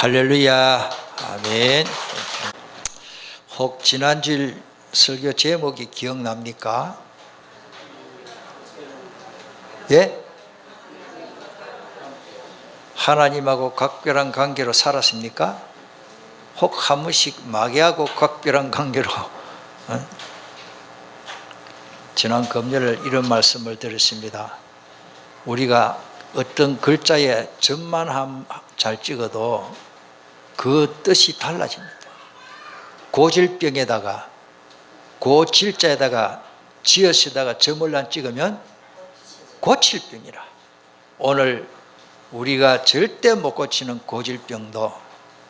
할렐루야. 아멘. 혹 지난주일 설교 제목이 기억납니까? 예? 하나님하고 각별한 관계로 살았습니까? 혹 한 번씩 마귀하고 각별한 관계로 지난 금요일 이런 말씀을 드렸습니다. 우리가 어떤 글자에 점만 잘 찍어도 그 뜻이 달라집니다. 고질병에다가 고질자에다가 지어서다가 점을 안 찍으면 고칠병이라. 오늘 우리가 절대 못 고치는 고질병도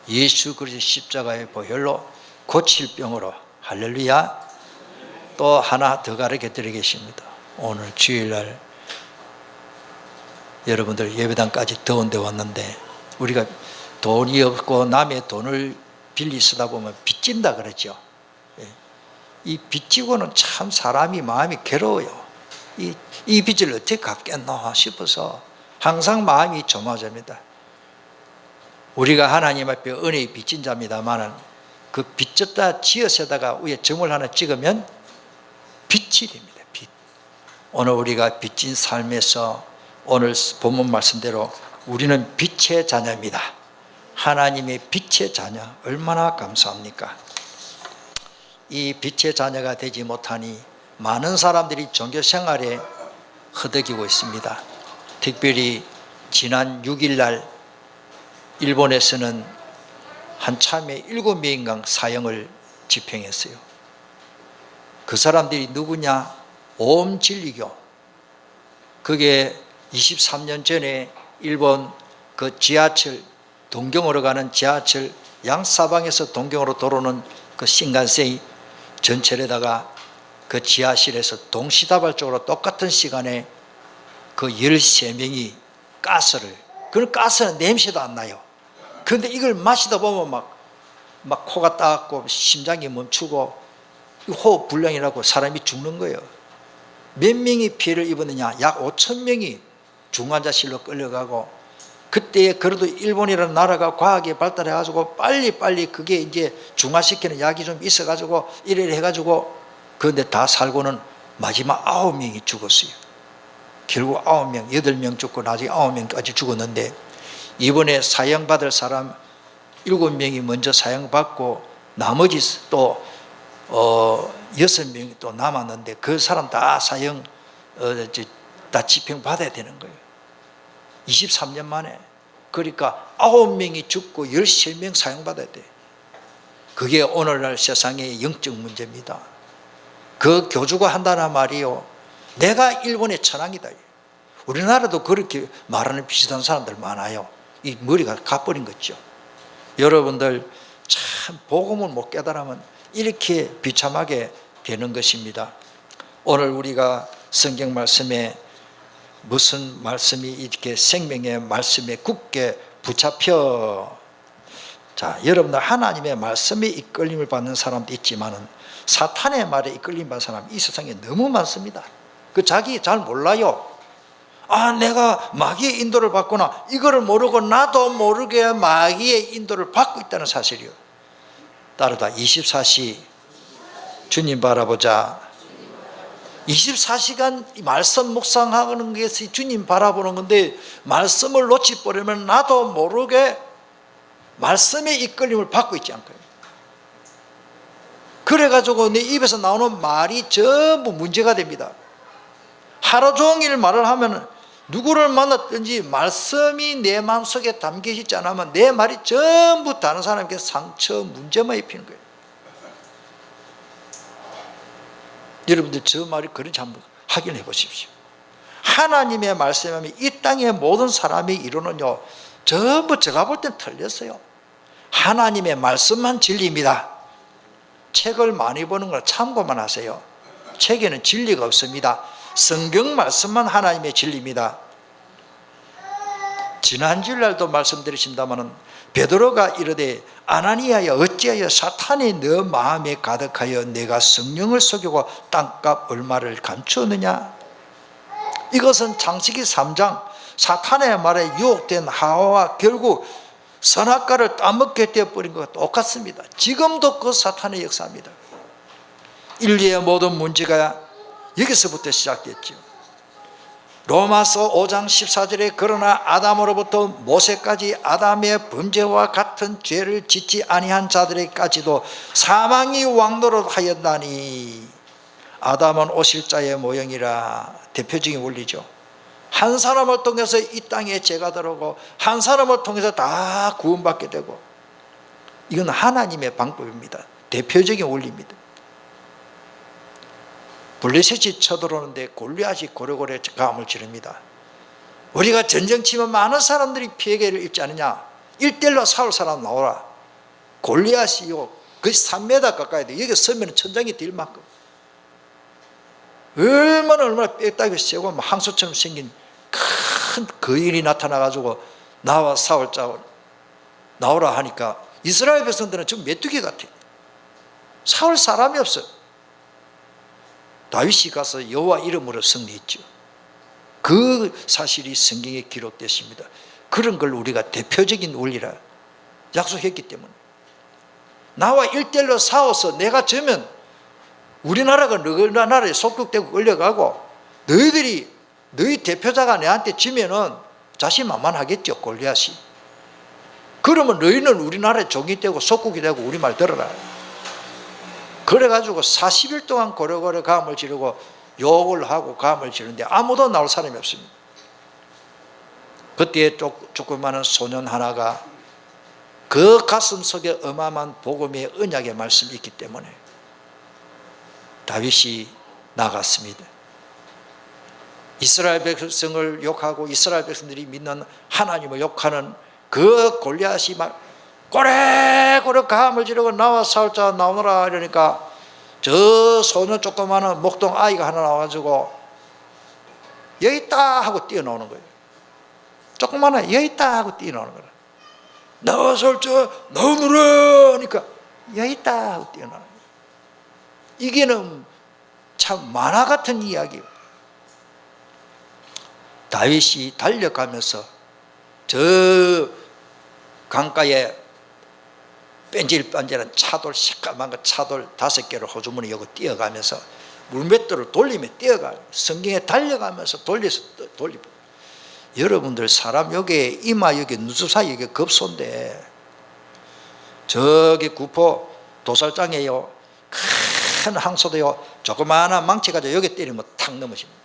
예수 그리스도의 십자가의 보혈로 고칠병으로, 할렐루야. 또 하나 더 가르쳐 드리겠습니다. 오늘 주일날 여러분들 예배당까지 더운데 왔는데, 우리가 돈이 없고 남의 돈을 빌리 쓰다 보면 빚진다 그러죠. 이 빚지고는 참 사람이 마음이 괴로워요. 이 빚을 어떻게 갚겠노 싶어서 항상 마음이 조마조마합니다. 우리가 하나님 앞에 은혜의 빚진 자입니다만은 그 빚졌다 지어서다가 위에 점을 하나 찍으면 빚이 됩니다. 빚. 오늘 우리가 빚진 삶에서 오늘 본문 말씀대로 우리는 빛의 자녀입니다. 하나님의 빛의 자녀, 얼마나 감사합니까? 이 빛의 자녀가 되지 못하니 많은 사람들이 종교 생활에 허덕이고 있습니다. 특별히 지난 6일날 일본에서는 한참에 7명인가 사형을 집행했어요. 그 사람들이 누구냐? 오음진리교. 그게 23년 전에 일본 그 지하철, 동경으로 가는 지하철 양사방에서 동경으로 돌아오는 그 신간센이 전철에다가 그 지하실에서 동시다발적으로 똑같은 시간에 그 13명이 가스를, 그 가스는 냄새도 안 나요. 그런데 이걸 마시다 보면 막 코가 따갑고 심장이 멈추고 호흡 불량이라고 사람이 죽는 거예요. 몇 명이 피해를 입었느냐? 약 5,000명이 중환자실로 끌려가고, 그때 그래도 일본이라는 나라가 과학이 발달해가지고 빨리 그게 이제 중화시키는 약이 좀 있어가지고 이래 해가지고, 그런데 다 살고는 마지막 9명이 죽었어요. 결국 9명, 8명 죽고 나중에 9명까지 죽었는데, 이번에 사형받을 사람 7명이 먼저 사형받고 나머지 또 6명이 또 남았는데, 그 사람 다 사형 다 집행 받아야 되는 거예요. 23년 만에. 그러니까 9명이 죽고 13명 사형받아야 돼. 그게 오늘날 세상의 영적 문제입니다. 그 교주가 한다는 말이요, 내가 일본의 천황이다. 우리나라도 그렇게 말하는 비슷한 사람들 많아요. 이 머리가 가버린 거죠. 여러분들 참 복음을 못 깨달으면 이렇게 비참하게 되는 것입니다. 오늘 우리가 성경 말씀에 무슨 말씀이 이렇게 생명의 말씀에 굳게 붙잡혀. 자, 여러분들 하나님의 말씀에 이끌림을 받는 사람도 있지만은 사탄의 말에 이끌림 받는 사람이 이 세상에 너무 많습니다. 그 자기 잘 몰라요. 아, 내가 마귀의 인도를 받구나. 이거를 모르고 나도 모르게 마귀의 인도를 받고 있다는 사실이요. 따르다 24시 주님 바라보자. 24시간 말씀 묵상하는 것이 주님 바라보는 건데, 말씀을 놓치버리면 나도 모르게 말씀의 이끌림을 받고 있지 않고요. 그래가지고 내 입에서 나오는 말이 전부 문제가 됩니다. 하루 종일 말을 하면 누구를 만났든지 말씀이 내 마음속에 담겨 있지 않으면 내 말이 전부 다른 사람에게 상처, 문제만 입히는 거예요. 여러분들 저 말이 그런지 한번 확인해 보십시오. 하나님의 말씀이 이 땅의 모든 사람의 이론은요, 전부 제가 볼 땐 틀렸어요. 하나님의 말씀만 진리입니다. 책을 많이 보는 걸 참고만 하세요. 책에는 진리가 없습니다. 성경 말씀만 하나님의 진리입니다. 지난 주일날도 말씀드리신다마는 베드로가 이르되 아나니아여 어찌하여 사탄이 너 마음에 가득하여 내가 성령을 속이고 땅값 얼마를 감추었느냐? 이것은 창세기 3장 사탄의 말에 유혹된 하와와 결국 선악과를 따먹게 되어버린 것과 똑같습니다. 지금도 그 사탄의 역사입니다. 인류의 모든 문제가 여기서부터 시작됐죠. 로마서 5장 14절에 그러나 아담으로부터 모세까지 아담의 범죄와 같은 죄를 짓지 아니한 자들에게까지도 사망이 왕노릇 하였나니 아담은 오실자의 모형이라. 대표적인 원리죠. 한 사람을 통해서 이 땅에 죄가 들어오고 한 사람을 통해서 다 구원받게 되고, 이건 하나님의 방법입니다. 대표적인 원리입니다. 블레셋이 쳐들어오는데 골리앗이 고래고래 감을 지릅니다. 우리가 전쟁 치면 많은 사람들이 피해를 입지 않느냐. 1대1로 싸울 사람 나오라. 골리앗이요 거의 3m 가까이 돼. 여기 서면 천장이 될 만큼 얼마나 빽딱이 세고 항소처럼 생긴 큰 거인이 나타나가지고 나와 싸울 자 나오라 하니까 이스라엘 백성들은 좀 메뚜기 같아. 싸울 사람이 없어요. 다윗이 가서 여호와 이름으로 승리했죠. 그 사실이 성경에 기록됐습니다. 그런 걸 우리가 대표적인 원리라 약속했기 때문에, 나와 1대1로 싸워서 내가 져면 우리나라가 너희 나라에 속국되고 끌려가고, 너희 대표자가 내한테 지면은 자신만만하겠죠, 골리앗이. 그러면 너희는 우리나라의 종이 되고 속국이 되고 우리 말 들어라. 그래가지고 40일 동안 고래고래 감을 지르고 욕을 하고 감을 지르는데 아무도 나올 사람이 없습니다. 그때 조그마한 소년 하나가 그 가슴 속에 어마어마한 복음의 언약의 말씀이 있기 때문에 다윗이 나갔습니다. 이스라엘 백성을 욕하고 이스라엘 백성들이 믿는 하나님을 욕하는 그 골리앗이 막 고래고래 감을 지르고 나와 싸울 자 나오너라 이러니까 저 소년 조그마한 목동 아이가 하나 나와가지고 여기 있다 하고 뛰어나오는 거예요. 조그마한 여기 있다 하고 뛰어나오는 거예요. 나와 싸울 자 나오너라 하니까 여기 있다 하고 뛰어나오는 거예요. 이게는 참 만화 같은 이야기예요. 다윗이 달려가면서 저 강가에 뺀질뺀질한 차돌, 시까만 거 차돌 5개를 호주머니 여기 뛰어가면서 물맷돌을 돌리며 뛰어가요. 성경에 달려가면서 돌려서 돌리고. 여러분들 사람 여기 이마 여기 누수 사이 여기 급소인데 저기 구포 도살장에요 큰 항소도요 조그마한 망치 가지고 여기 때리면 탁 넘어집니다.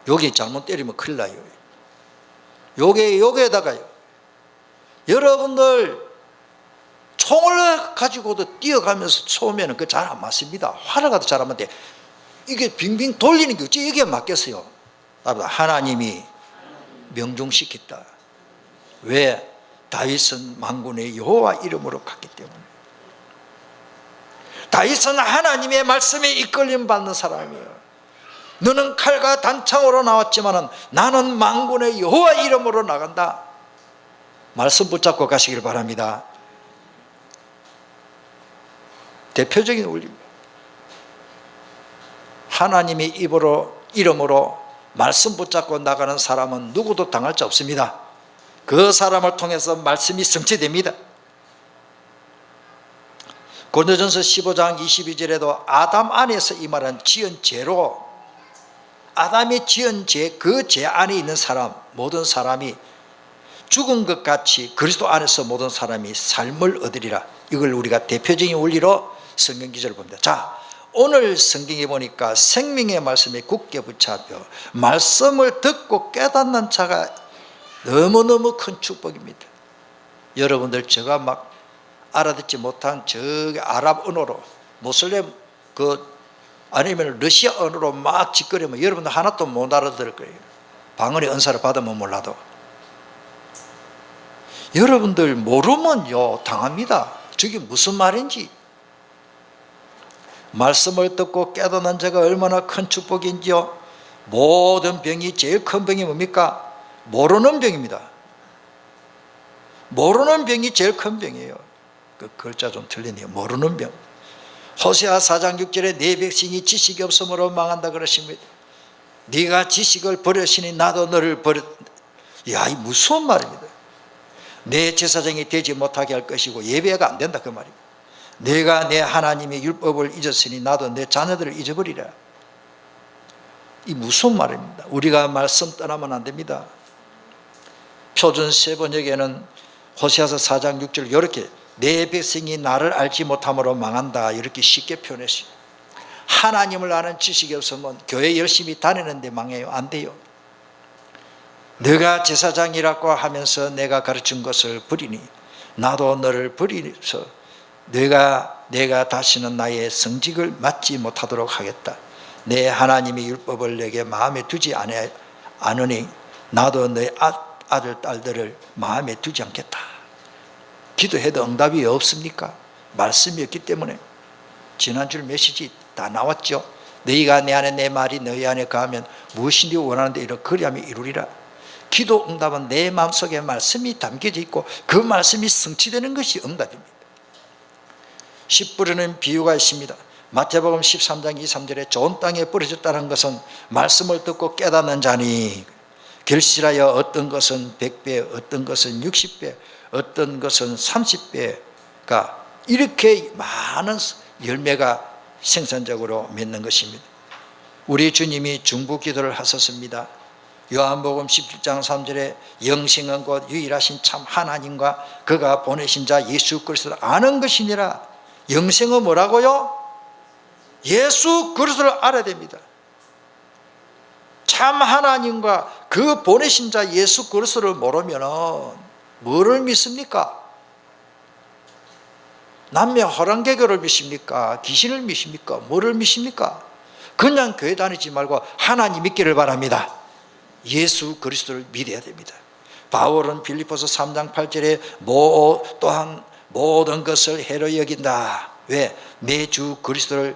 여기 잘못 때리면 큰일 나요. 여기에다가요 여러분들 총을 가지고도 뛰어가면서 쏘면 그 잘 안 맞습니다. 활을 가도 잘 안 맞는데 이게 빙빙 돌리는 게 어찌 이게 맞겠어요? 하나님이 명중시켰다. 왜? 다윗은 만군의 여호와 이름으로 갔기 때문에. 다윗은 하나님의 말씀에 이끌림 받는 사람이에요. 너는 칼과 단창으로 나왔지만 나는 만군의 여호와 이름으로 나간다. 말씀 붙잡고 가시길 바랍니다. 대표적인 원리입니다. 하나님의 이름으로 말씀 붙잡고 나가는 사람은 누구도 당할 자 없습니다. 그 사람을 통해서 말씀이 성취됩니다. 고린도전서 15장 22절에도 아담 안에서 이 말은 지은 죄로, 아담이 지은 죄, 그 죄 안에 있는 사람, 모든 사람이 죽은 것 같이 그리스도 안에서 모든 사람이 삶을 얻으리라. 이걸 우리가 대표적인 원리로 성경 기절을 봅니다. 자, 오늘 성경에 보니까 생명의 말씀에 굳게 붙잡혀 말씀을 듣고 깨닫는 자가 너무너무 큰 축복입니다. 여러분들 제가 막 알아듣지 못한 저기 아랍 언어로 모슬렘 아니면 러시아 언어로 막 짓거리면 여러분들 하나도 못 알아들을 거예요. 방언의 은사를 받으면 몰라도. 여러분들 모르면요 당합니다. 저게 무슨 말인지. 말씀을 듣고 깨닫는 자가 얼마나 큰 축복인지요. 모든 병이 제일 큰 병이 뭡니까? 모르는 병입니다. 모르는 병이 제일 큰 병이에요. 그 글자 좀 틀리네요. 모르는 병. 호세아 4장 6절에 내 백성이 지식이 없으므로 망한다 그러십니다. 네가 지식을 버렸으니 나도 너를 버렸. 야, 이 무서운 말입니다. 내 제사장이 되지 못하게 할 것이고 예배가 안 된다 그 말입니다. 내가 내 하나님의 율법을 잊었으니 나도 내 자녀들을 잊어버리라. 이 무슨 말입니다. 우리가 말씀 떠나면 안 됩니다. 표준 세번역에는 호세아서 4장 6절 이렇게 내 백성이 나를 알지 못함으로 망한다 이렇게 쉽게 표현했어요. 하나님을 아는 지식이 없으면 교회 열심히 다니는데 망해요. 안 돼요. 너가 제사장이라고 하면서 내가 가르친 것을 버리니 나도 너를 버리서 내가 다시는 나의 성직을 맡지 못하도록 하겠다. 내 하나님의 율법을 내게 마음에 두지 않으니 나도 너의 아들 딸들을 마음에 두지 않겠다. 기도해도 응답이 없습니까? 말씀이 없기 때문에. 지난주 메시지 다 나왔죠. 너희가 내 안에 내 말이 너희 안에 거하면 무엇인지 원하는데 이렇게 그리하면 이루리라. 기도 응답은 내 마음속에 말씀이 담겨져 있고 그 말씀이 성취되는 것이 응답입니다. 씨 뿌리는 비유가 있습니다. 마태복음 13장 23절에 좋은 땅에 뿌려졌다는 것은 말씀을 듣고 깨닫는 자니 결실하여 어떤 것은 100배, 어떤 것은 60배, 어떤 것은 30배가 이렇게 많은 열매가 생산적으로 맺는 것입니다. 우리 주님이 중보기도를 하셨습니다. 요한복음 17장 3절에 영생은 곧 유일하신 참 하나님과 그가 보내신 자 예수 그리스도를 아는 것이니라. 영생은 뭐라고요? 예수 그리스도를 알아야 됩니다. 참 하나님과 그 보내신 자 예수 그리스도를 모르면 뭐를 믿습니까? 남녀 호랑개교를 믿습니까? 귀신을 믿습니까? 뭐를 믿습니까? 그냥 교회 다니지 말고 하나님 믿기를 바랍니다. 예수 그리스도를 믿어야 됩니다. 바울은 빌립보서 3장 8절에 또한 모든 것을 해로 여긴다. 왜? 내 주 그리스도를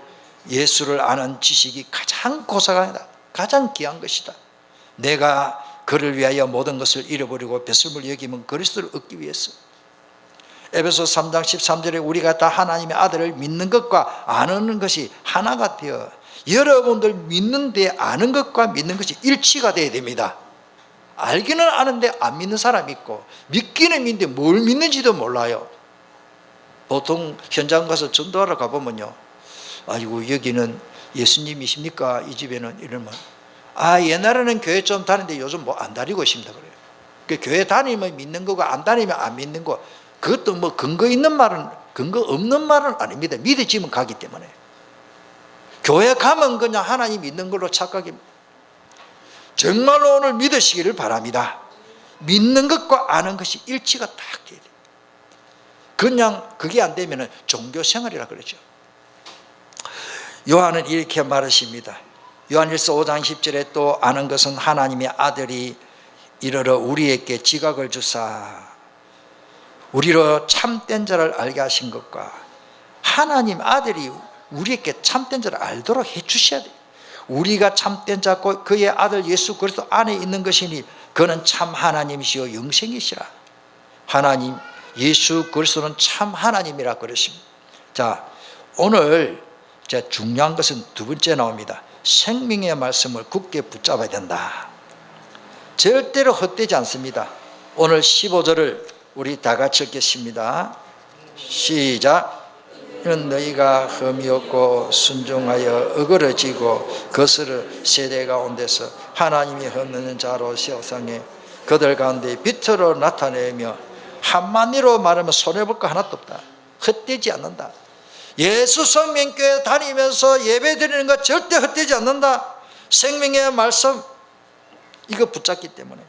예수를 아는 지식이 가장 고사하다. 가장 귀한 것이다. 내가 그를 위하여 모든 것을 잃어버리고 배설물 여기면 그리스도를 얻기 위해서. 에베소 3장 13절에 우리가 다 하나님의 아들을 믿는 것과 아는 것이 하나가 되어 여러분들 믿는데 아는 것과 믿는 것이 일치가 되어야 됩니다. 알기는 아는데 안 믿는 사람이 있고 믿기는 믿는데 뭘 믿는지도 몰라요. 보통 현장 가서 전도하러 가보면요, 아이고 여기는 예수님이십니까? 이 집에는 이러면 옛날에는 교회 좀 다니는데 요즘 뭐 안 다니고 있습니다 그래요. 그러니까 교회 다니면 믿는 거고 안 다니면 안 믿는 거, 그것도 뭐 근거 있는 말은 근거 없는 말은 아닙니다. 믿어지면 가기 때문에. 교회 가면 그냥 하나님 믿는 걸로 착각입니다. 정말로 오늘 믿으시기를 바랍니다. 믿는 것과 아는 것이 일치가 딱 돼야 돼요. 그냥 그게 안 되면 종교생활이라 그러죠. 요한은 이렇게 말하십니다. 요한일서 5장 10절에 또 아는 것은 하나님의 아들이 이르러 우리에게 지각을 주사 우리로 참된 자를 알게 하신 것과 하나님 아들이 우리에게 참된 자를 알도록 해 주셔야 돼요. 우리가 참된 자고 그의 아들 예수 그리스도 안에 있는 것이니 그는 참 하나님이시요 영생이시라. 하나님 예수 그리스도는 참 하나님이라 그러십니다. 자, 오늘 중요한 것은 두 번째 나옵니다. 생명의 말씀을 굳게 붙잡아야 된다. 절대로 헛되지 않습니다. 오늘 15절을 우리 다 같이 읽겠습니다. 시작. 이는 너희가 흠이 없고 순종하여 어그러지고 거스르 세대 가운데서 하나님이 흠없는 자로 세상에 그들 가운데 빛으로 나타내며 한마디로 말하면 손해볼 거 하나도 없다. 헛되지 않는다. 예수 생명교회 다니면서 예배 드리는 거 절대 헛되지 않는다. 생명의 말씀 이거 붙잡기 때문에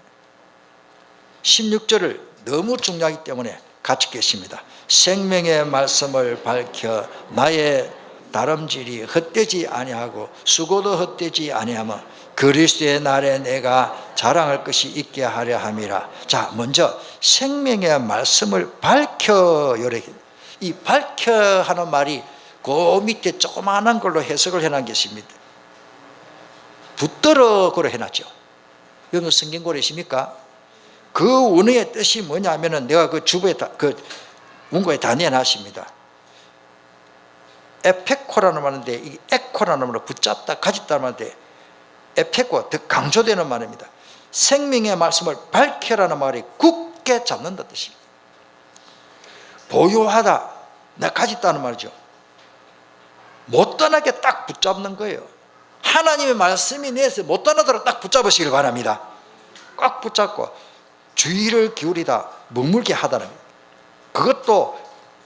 16절을 너무 중요하기 때문에 같이 읽겠습니다. 생명의 말씀을 밝혀 나의 다름질이 헛되지 아니하고 수고도 헛되지 아니하며 그리스도의 날에 내가 자랑할 것이 있게 하려 함이라. 자, 먼저 생명의 말씀을 밝혀. 이 밝혀 하는 말이 그 밑에 조그마한 걸로 해석을 해놓은 것입니다. 붙들어 그로 해놨죠. 여러분 성경고래십니까? 그 원어의 뜻이 뭐냐면은 내가 그 주부에 문고에 다 내놨습니다. 에페코라는 말인데 이 에코라는 말로 붙잡다 가졌다는 말인데 에페코 더 강조되는 말입니다. 생명의 말씀을 밝혀라는 말이 굳게 잡는다 뜻입니다. 보유하다, 내가 가졌다는 말이죠. 못 떠나게 딱 붙잡는 거예요. 하나님의 말씀이 내서 못 떠나도록 딱 붙잡으시길 바랍니다. 꽉 붙잡고 주의를 기울이다, 머물게 하다는 거예요. 그것도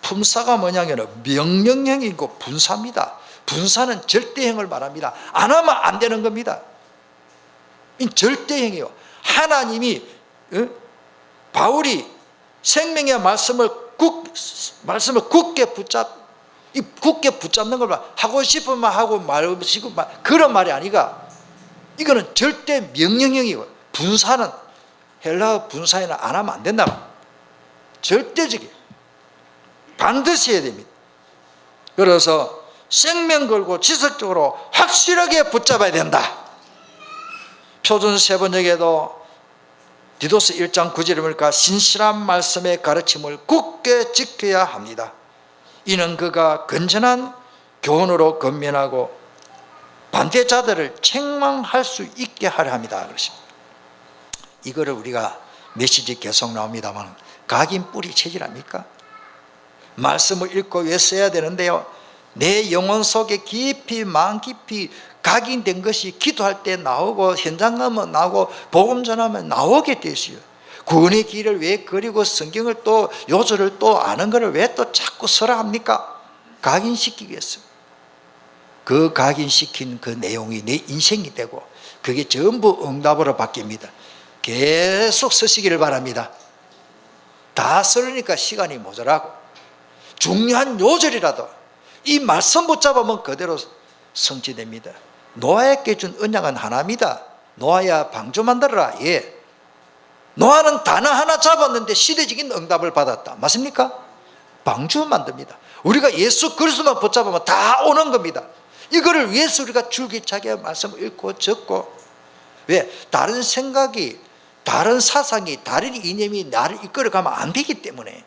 품사가 뭐냐면 명령형이고 분사입니다. 분사는 절대형을 말합니다. 안 하면 안 되는 겁니다. 이 절대형이요. 하나님이 바울이 생명의 말씀을 굳게 붙잡는 걸 하고 싶으면 하고 말고 싶으면 그런 말이 아니가. 이거는 절대 명령형이고, 분사는 헬라어 분사에는 안 하면 안 된다. 절대적이에요. 반드시 해야 됩니다. 그래서 생명 걸고 지속적으로 확실하게 붙잡아야 된다. 표준 세번역에도 디도스 1장 9절에 보니까 신실한 말씀의 가르침을 굳게 지켜야 합니다. 이는 그가 건전한 교훈으로 건면하고 반대자들을 책망할 수 있게 하려 합니다. 그렇습니다. 이거를 우리가 메시지 계속 나옵니다만 각인 뿌리 체질 말씀을 읽고 왜 써야 되는데요, 내 영혼 속에 깊이 마음 깊이 각인된 것이 기도할 때 나오고 현장 가면 나오고 복음 전하면 나오게 돼 있어요. 구원의 길을 왜 그리고 성경을 또 요절을 또 아는 것을 왜 또 자꾸 써라 합니까? 각인시키기 위해서. 그 각인시킨 그 내용이 내 인생이 되고 그게 전부 응답으로 바뀝니다. 계속 쓰시기를 바랍니다. 다 쓰려니까 시간이 모자라고, 중요한 요절이라도 이 말씀 붙잡으면 그대로 성취됩니다. 노아에게 준 언약은 하나입니다. 노아야 방주 만들어라. 예. 노아는 단어 하나 잡았는데 시대적인 응답을 받았다. 맞습니까? 방주 만듭니다. 우리가 예수 그리스도만 붙잡으면 다 오는 겁니다. 이거를 위해서 우리가 줄기차게 말씀을 읽고 적고, 왜? 다른 생각이, 다른 사상이, 다른 이념이 나를 이끌어가면 안 되기 때문에.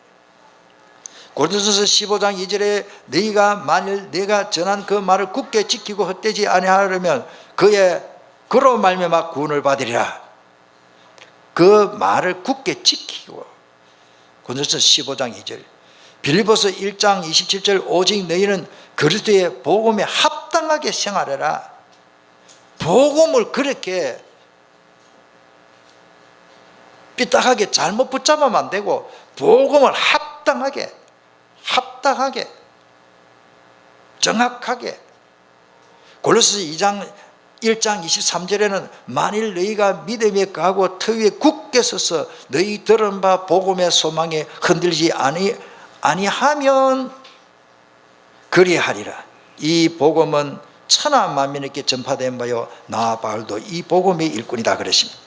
고린도전서 15장 2절에 너희가 만일 내가 전한 그 말을 굳게 지키고 헛되지 아니하려면 그로 말미암아 구원을 받으리라. 그 말을 굳게 지키고. 고린도전서 15장 2절. 빌립보서 1장 27절 오직 너희는 그리스도의 복음에 합당하게 생활해라. 복음을 그렇게 삐딱하게 잘못 붙잡으면 안 되고 복음을 합당하게 정확하게. 골로새서 1장 23절에는 만일 너희가 믿음에 가고 터 위에 굳게 서서 너희 들은 바 복음의 소망에 흔들리지 아니하면 그리하리라. 이 복음은 천하 만민에게 전파된 바요 나 바울도 이 복음의 일꾼이다 그랬습니다.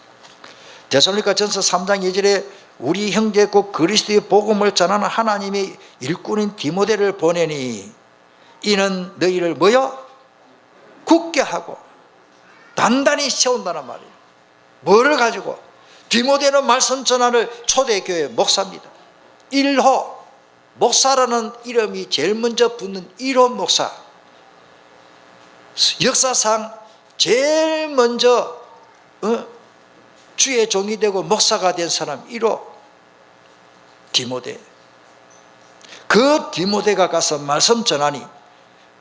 데살로니가 전서 3장 2절에 우리 형제 곧 그리스도의 복음을 전하는 하나님의 일꾼인 디모데를 보내니 이는 너희를 뭐요? 굳게 하고 단단히 세운다는 말이에요. 뭐를 가지고? 디모데는 말씀 전하는 초대교회 목사입니다. 1호 목사라는 이름이 제일 먼저 붙는 1호 목사. 역사상 제일 먼저 주의 종이 되고 목사가 된 사람 1호 디모데. 그 디모데가 가서 말씀 전하니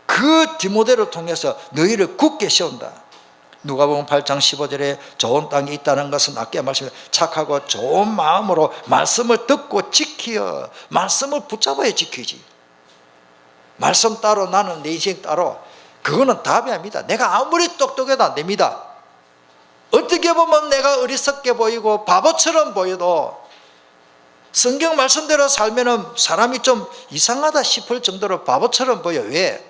그 디모데를 통해서 너희를 굳게 세운다. 누가복음 8장 15절에 좋은 땅이 있다는 것은 아까 말씀해 착하고 좋은 마음으로 말씀을 듣고 지키어. 말씀을 붙잡아야 지키지. 말씀 따로 나는 내 인생 따로, 그거는 답이 아닙니다. 내가 아무리 똑똑해도 안 됩니다. 어떻게 보면 내가 어리석게 보이고 바보처럼 보여도 성경 말씀대로 살면 사람이 좀 이상하다 싶을 정도로 바보처럼 보여. 왜?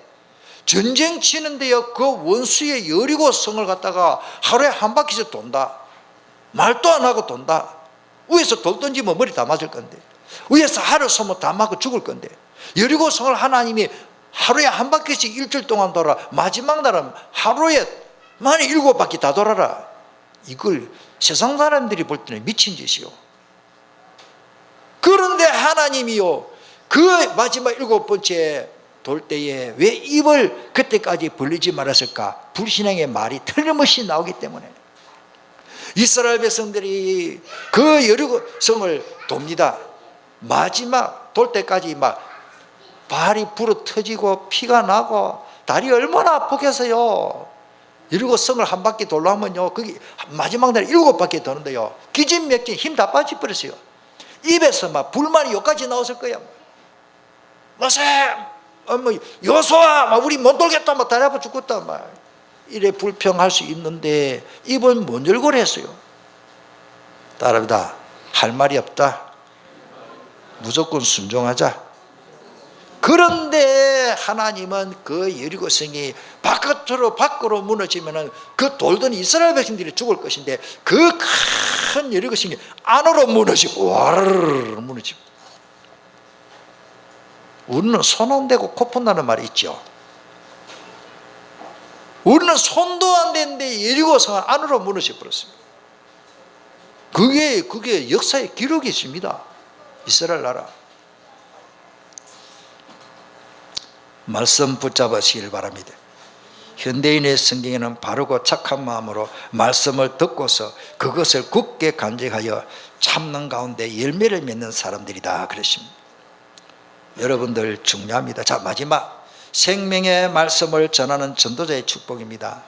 전쟁 치는데요, 그 원수의 여리고 성을 갖다가 하루에 한 바퀴씩 돈다. 말도 안 하고 돈다. 위에서 돌 던지면 머리 다 맞을 건데, 위에서 하루 쏘면 다 맞고 죽을 건데, 여리고 성을 하나님이 하루에 한 바퀴씩 일주일 동안 돌아. 마지막 날은 하루에 만에 7바퀴 다 돌아라. 이걸 세상 사람들이 볼 때는 미친 짓이요. 그런데 하나님이요, 그 마지막 7번째 돌 때에 왜 입을 그때까지 벌리지 말았을까? 불신앙의 말이 틀림없이 나오기 때문에. 이스라엘 백성들이 그 여리고 성을 돕니다. 마지막 돌 때까지 막 발이 불어 터지고 피가 나고 다리 얼마나 아프겠어요. 이러고 성을 한 바퀴 돌려면요, 거기 마지막 날 7바퀴 도는데요, 기진맥진 힘 다 빠져버렸어요. 입에서 막 불만이 여기까지 나왔을 거야. 모세, 뭐 여호수아, 막 우리 못 돌겠다, 막 다리 아파 죽겠다, 막 이래 불평할 수 있는데 입은 뭔 열고를 했어요. 따라합니다. 할 말이 없다. 무조건 순종하자. 그런데 하나님은 그 여리고성이 밖으로 무너지면은 그 돌던 이스라엘 백성들이 죽을 것인데 그 큰 여리고성이 안으로 무너지고 와르르 무너지고. 우리는 손 안 대고 코 푼다는 말이 있죠. 우리는 손도 안 대는데 여리고성은 안으로 무너져 버렸습니다. 그게 역사의 기록이 있습니다. 이스라엘 나라. 말씀 붙잡으시길 바랍니다. 현대인의 성경에는 바르고 착한 마음으로 말씀을 듣고서 그것을 굳게 간직하여 참는 가운데 열매를 맺는 사람들이다 그랬습니다. 여러분들 중요합니다. 자, 마지막 생명의 말씀을 전하는 전도자의 축복입니다.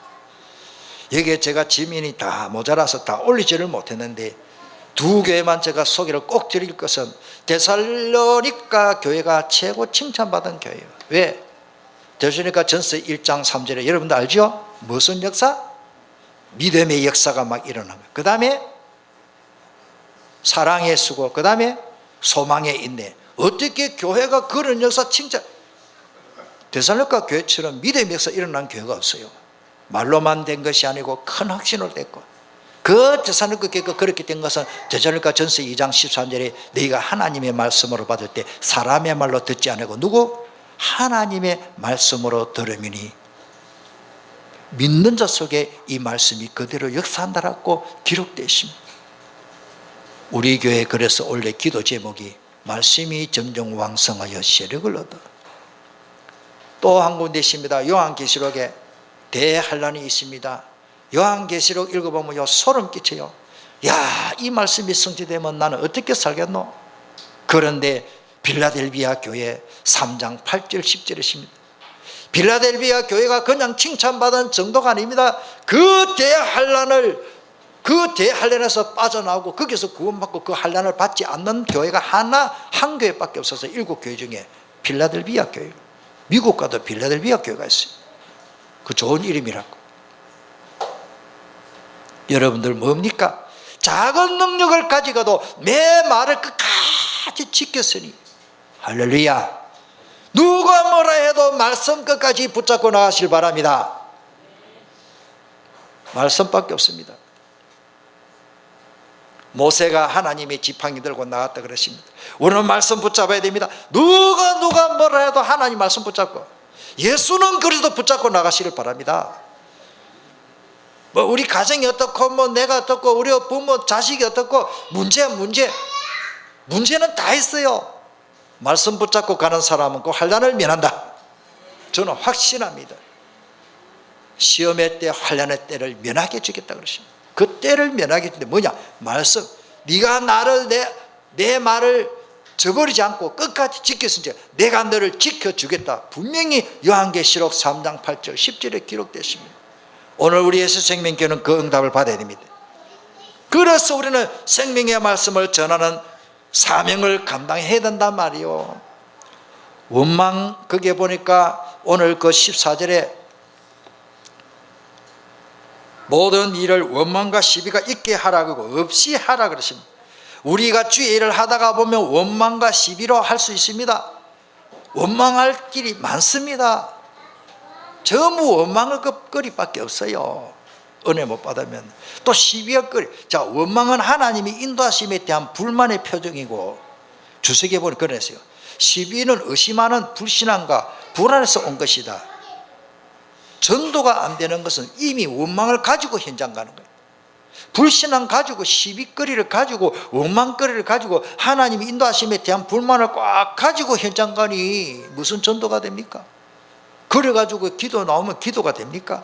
여기에 제가 지면이 다 모자라서 다 올리지를 못했는데 두 교회만 제가 소개를 꼭 드릴 것은 데살로니가 교회가 최고 칭찬받은 교회예요. 왜? 데살로니가 전서 1장 3절에 여러분들 알죠? 무슨 역사? 믿음의 역사가 막 일어난 거예요. 그 다음에 사랑의 수고, 그 다음에 소망의 인내. 어떻게 교회가 그런 역사 칭찬? 데살로니가 교회처럼 믿음의 역사 일어난 교회가 없어요. 말로만 된 것이 아니고 큰 확신을 냈고, 그 데살로니가 교회가 그렇게 된 것은 데살로니가 전서 2장 13절에 너희가 하나님의 말씀으로 받을 때 사람의 말로 듣지 않고 누구? 하나님의 말씀으로 들으미니. 믿는 자 속에 이 말씀이 그대로 역사한다라고 기록되어 있습니다. 우리 교회 그래서 원래 기도 제목이 말씀이 점점 왕성하여 세력을 얻어. 또 한 군데 있습니다. 요한계시록에 대환란이 있습니다. 요한계시록 읽어보면 소름 끼쳐요. 야, 이 말씀이 성취되면 나는 어떻게 살겠노? 그런데 빌라델비아 교회 3장 8절 10절에 있습니다. 빌라델비아 교회가 그냥 칭찬받은 정도가 아닙니다. 그 대환란에서 빠져나오고 거기서 구원받고 그 환란을 받지 않는 교회가 한 교회밖에 없어서 7교회 중에 빌라델비아 교회. 미국 가도 빌라델비아 교회가 있어요. 그 좋은 이름이라고. 여러분들 뭡니까? 작은 능력을 가지고도 내 말을 끝까지 지켰으니 할렐루야. 누가 뭐라 해도 말씀 끝까지 붙잡고 나가실 바랍니다. 말씀밖에 없습니다. 모세가 하나님의 지팡이 들고 나갔다 그러십니다. 우리는 말씀 붙잡아야 됩니다. 누가 뭐라 해도 하나님 말씀 붙잡고, 예수는 그래도 붙잡고 나가시길 바랍니다. 뭐 우리 가정이 어떻고 뭐 내가 어떻고 우리 부모 자식이 어떻고 문제는 다 있어요. 말씀 붙잡고 가는 사람은 그 환난을 면한다. 저는 확신합니다. 시험의 때 환난의 때를 면하게 해주겠다 그러십니다. 그 때를 면하게 해주는데 뭐냐? 말씀. 네가 나를 내 말을 저버리지 않고 끝까지 지켰으니 내가 너를 지켜주겠다. 분명히 요한계시록 3장 8절 10절에 기록됐습니다. 오늘 우리 예수생명교회는 그 응답을 받아야 됩니다. 그래서 우리는 생명의 말씀을 전하는 사명을 감당해야 된단 말이요. 원망, 거기에 보니까 오늘 그 14절에 모든 일을 원망과 시비가 있게 하라고 없이 하라 그러십니다. 우리가 주의 일을 하다가 보면 원망과 시비로 할 수 있습니다. 원망할 길이 많습니다. 전부 원망할 거리밖에 없어요. 은혜 못 받으면. 또 시비할 거리. 자, 원망은 하나님이 인도하심에 대한 불만의 표정이고, 주석에 보니 그랬어요. 시비는 의심하는 불신함과 불안에서 온 것이다. 전도가 안 되는 것은 이미 원망을 가지고 현장 가는 거예요. 불신앙 가지고 시비거리를 가지고 원망거리를 가지고 하나님이 인도하심에 대한 불만을 꽉 가지고 현장 가니 무슨 전도가 됩니까? 그래가지고 기도 나오면 기도가 됩니까?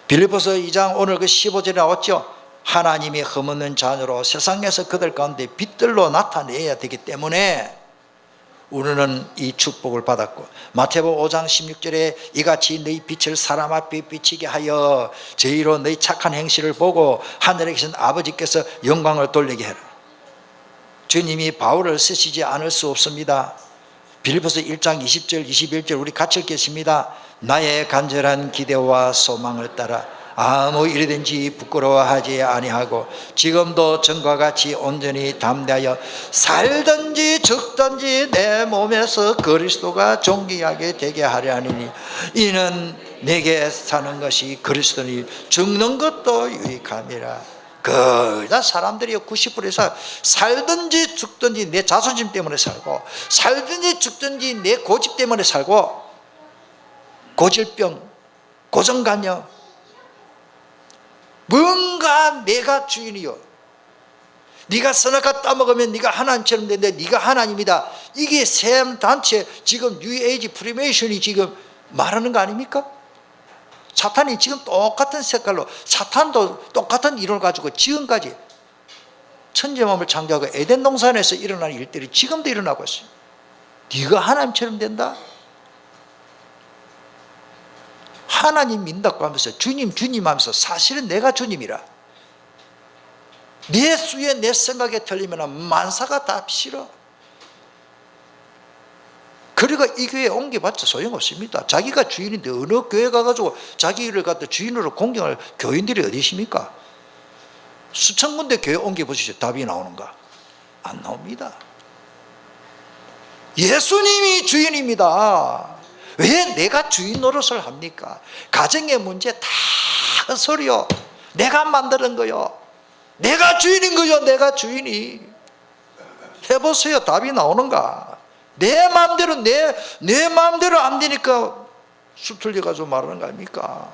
빌립보서 2장 오늘 그 15절에 나왔죠. 하나님이 흠없는 자녀로 세상에서 그들 가운데 빛들로 나타내야 되기 때문에 우리는 이 축복을 받았고, 마태복음 5장 16절에 이같이 너희 빛을 사람 앞에 비치게 하여 저희로 너희 착한 행실을 보고 하늘에 계신 아버지께서 영광을 돌리게 해라. 주님이 바울을 쓰시지 않을 수 없습니다. 빌립보서 1장 20절 21절 우리 같이 읽겠습니다. 나의 간절한 기대와 소망을 따라 아무 일이든지 부끄러워하지 아니하고 지금도 전과 같이 온전히 담대하여 살든지 죽든지 내 몸에서 그리스도가 존귀하게 되게 하려 하니니 이는 내게 사는 것이 그리스도니 죽는 것도 유익함이라. 그다 사람들이 90%에서 살든지 죽든지 내 자존심 때문에 살고, 살든지 죽든지 내 고집 때문에 살고, 고질병, 고정관념, 뭔가 내가 주인이요, 네가 선악과 따먹으면 네가 하나님처럼 되는데 네가 하나님이다. 이게 샘단체 지금 뉴에이지 프리메이션이 지금 말하는 거 아닙니까? 사탄이 지금 똑같은 색깔로, 사탄도 똑같은 이론을 가지고 지금까지 천지만물을 창조하고 에덴 동산에서 일어난 일들이 지금도 일어나고 있어요. 네가 하나님처럼 된다? 하나님 믿는다고 하면서 주님 주님 하면서 사실은 내가 주님이라. 내 수에 내 생각에 틀리면 만사가 다 싫어. 그러니까 이 교회에 옮겨봤자 소용없습니다. 자기가 주인인데 어느 교회 가가지고 자기를 갖다 주인으로 공경할 교인들이 어디 있습니까? 수천 군데 교회 옮겨보시죠. 답이 나오는가? 안 나옵니다. 예수님이 주인입니다. 왜 내가 주인 노릇을 합니까? 가정의 문제 다 헛소리요. 내가 만드는 거요. 내가 주인인 거요. 내가 주인이. 해보세요. 답이 나오는가? 내 마음대로 내 마음대로 안 되니까 수틀려가지고 말하는 거 아닙니까?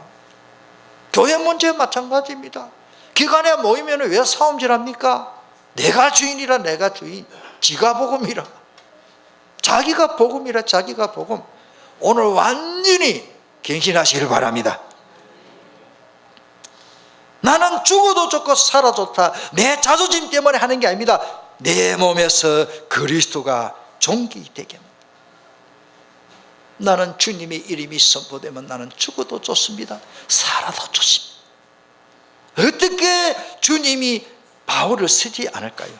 교회 문제 마찬가지입니다. 기관에 모이면 왜 싸움질합니까? 내가 주인이라. 내가 주인. 지가 복음이라. 자기가 복음이라. 자기가 복음. 오늘 완전히 갱신하시길 바랍니다. 나는 죽어도 좋고 살아도 좋다. 내 자존심 때문에 하는 게 아닙니다. 내 몸에서 그리스도가 존귀되게 합니다. 나는 주님의 이름이 선포되면 나는 죽어도 좋습니다. 살아도 좋습니다. 어떻게 주님이 바울을 쓰지 않을까요?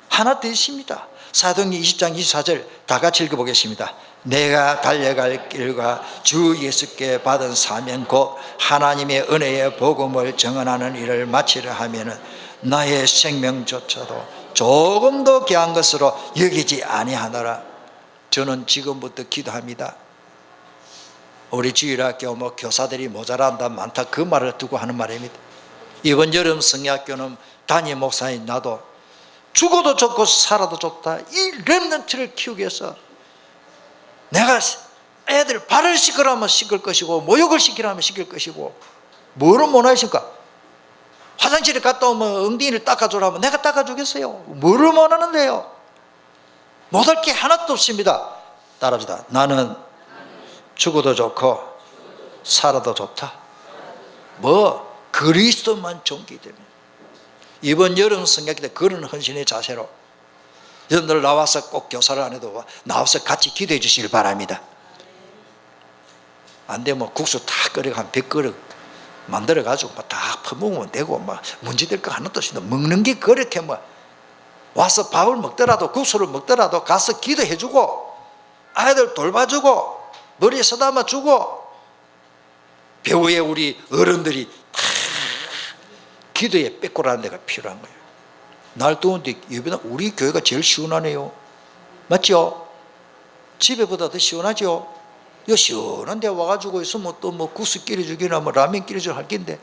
하나 더 있습니다. 사도행전 20장 24절 다 같이 읽어보겠습니다. 내가 달려갈 길과 주 예수께 받은 사명 곧 하나님의 은혜의 복음을 증언하는 일을 마치려 하면은 나의 생명조차도 조금도 귀한 것으로 여기지 아니하노라. 저는 지금부터 기도합니다. 우리 주일학교 교사들이 모자란다 많다 그 말을 두고 하는 말입니다. 이번 여름 성야학교는 담임 목사인 나도 죽어도 좋고 살아도 좋다. 이 렘넌트를 키우기 위해서 내가 애들 발을 씻으라면 씻을 것이고 모욕을 시키라면 시킬 것이고 뭐를 원하십니까? 화장실에 갔다 오면 엉덩이를 닦아주라면 내가 닦아주겠어요? 뭐를 원하는데요? 못할 게 하나도 없습니다. 따라합시다. 나는 죽어도 좋고 살아도 좋다. 뭐 그리스도만 존귀되면. 이번 여름 성경기 때 그런 헌신의 자세로 여러분들 나와서 꼭 교사를 안 해도 나와서 같이 기도해 주시길 바랍니다. 안 되면 국수 다 끓여 한 100그릇 만들어 가지고 다 퍼먹으면 되고 문제될 거 하나도 없습니다. 먹는 게 그렇게 와서 밥을 먹더라도 국수를 먹더라도 가서 기도해 주고 아이들 돌봐주고 머리에 쓰다마 주고 배후에 우리 어른들이 다 기도에 빼꼬라는 데가 필요한 거예요. 날 더운데 예배는 우리 교회가 제일 시원하네요. 맞죠? 집에보다 더 시원하죠? 이 시원한 데 와가지고 있으면 또 국수 끓여주기나 라면 끓여주기나 할 텐데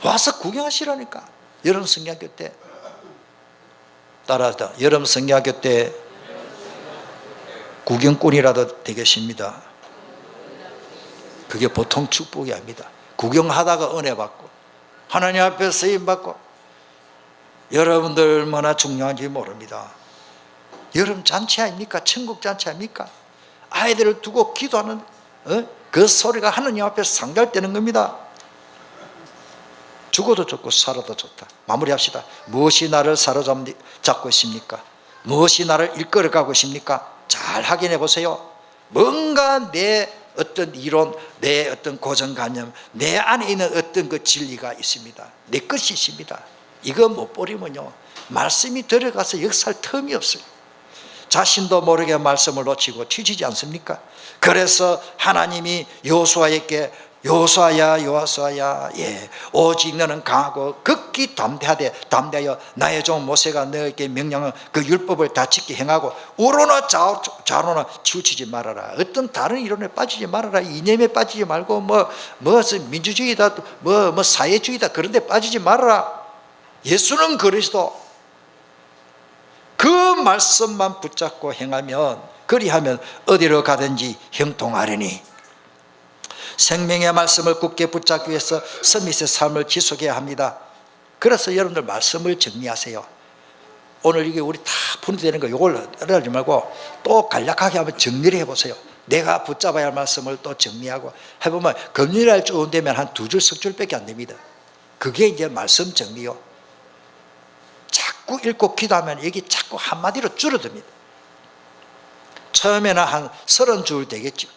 와서 구경하시라니까. 여름 성경학교 때 따라하다. 여름 성경학교 때 구경꾼이라도 되겠습니다. 그게 보통 축복이 아닙니다. 구경하다가 은혜 받고 하나님 앞에 쓰임 받고 여러분들 얼마나 중요한지 모릅니다. 여름 잔치 아닙니까? 천국 잔치 아닙니까? 아이들을 두고 기도하는 그 소리가 하느님 앞에 상달되는 겁니다. 죽어도 좋고 살아도 좋다. 마무리합시다. 무엇이 나를 사로잡고 있습니까? 무엇이 나를 이끌어가고 있습니까? 잘 확인해 보세요. 뭔가 내 어떤 이론, 내 어떤 고정관념, 내 안에 있는 어떤 그 진리가 있습니다. 내 것이 있습니다. 이거 못 버리면요, 말씀이 들어가서 역사할 틈이 없어요. 자신도 모르게 말씀을 놓치고 뒤지지 않습니까? 그래서 하나님이 여호수아에게 여호수아야 여호수아야, 오직 너는 강하고 극히 담대하여 나의 종 모세가 너에게 명령한 그 율법을 다 지켜 행하고 우로나 좌로나 치우치지 말아라. 어떤 다른 이론에 빠지지 말아라. 이념에 빠지지 말고 민주주의다, 사회주의다, 그런 데 빠지지 말아라. 예수는 그리스도, 그 말씀만 붙잡고 행하면, 그리하면 어디로 가든지 형통하리니. 생명의 말씀을 굳게 붙잡기 위해서 스미스의 삶을 지속해야 합니다. 그래서 여러분들 말씀을 정리하세요. 오늘 이게 우리 다 분리되는 거 이걸 하지 말고 또 간략하게 한번 정리를 해보세요. 내가 붙잡아야 할 말씀을 또 정리하고 해보면 금요일날 쭉 되면 한 2줄, 3줄밖에 안 됩니다. 그게 이제 말씀 정리요. 자꾸 읽고 기도하면 여기 자꾸 한마디로 줄어듭니다. 처음에는 한 30줄 되겠죠.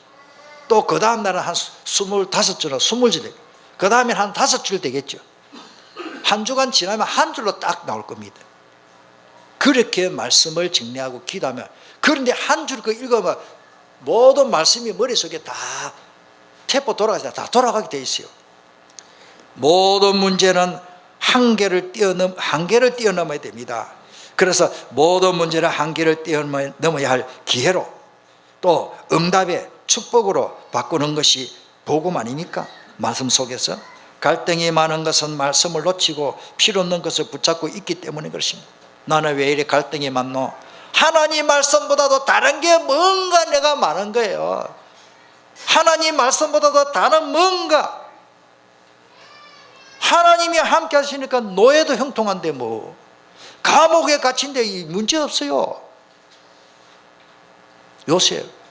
또 그 다음 날은 한 25줄이나 20줄 되고, 그 다음에 한 5줄 되겠죠. 한 주간 지나면 한 줄로 딱 나올 겁니다. 그렇게 말씀을 정리하고 기도하면, 그런데 한 줄 그 읽으면 모든 말씀이 머릿속에 다 태포 다 돌아가게 돼 있어요. 모든 문제는 한계를 뛰어넘어야 됩니다. 그래서 모든 문제는 한계를 뛰어넘어야 할 기회로, 또 응답의 축복으로 바꾸는 것이 복음 아닙니까? 말씀 속에서 갈등이 많은 것은 말씀을 놓치고 필요 없는 것을 붙잡고 있기 때문에 그렇습니다. 나는 왜 이렇게 갈등이 많노? 하나님 말씀보다도 다른 게 뭔가 내가 많은 거예요. 하나님 말씀보다도 다른 뭔가. 하나님이 함께 하시니까 노예도 형통한데 뭐 감옥에 갇힌데 문제 없어요. 요셉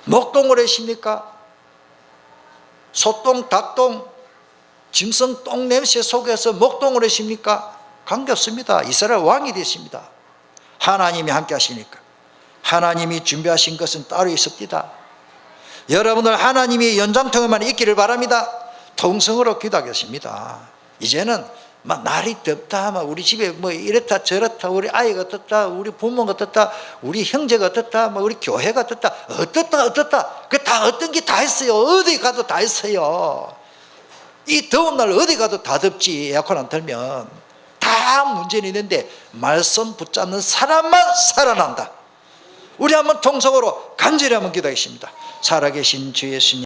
목동을 했습니까? 소똥, 닭똥, 짐승 똥 냄새 속에서 목동을 했습니까? 관계없습니다. 이스라엘 왕이 됐습니다. 하나님이 함께 하시니까. 하나님이 준비하신 것은 따로 있습니다. 여러분들 하나님이 연장통에만 있기를 바랍니다. 통성으로 기도하겠습니다. 이제는 막 날이 덥다, 막 우리 집에 뭐 이렇다 저렇다, 우리 아이가 어떻다, 우리 부모가 어떻다, 우리 형제가 어떻다, 막 우리 교회가 어떻다, 그 다 어떤 게 다 있어요. 어디 가도 다 있어요. 이 더운 날 어디 가도 다 덥지. 에어컨 안 틀면 다 문제는 있는데 말씀 붙잡는 사람만 살아난다. 우리 한번 통성으로 간절히 한번 기도하겠습니다. 살아계신 주 예수님,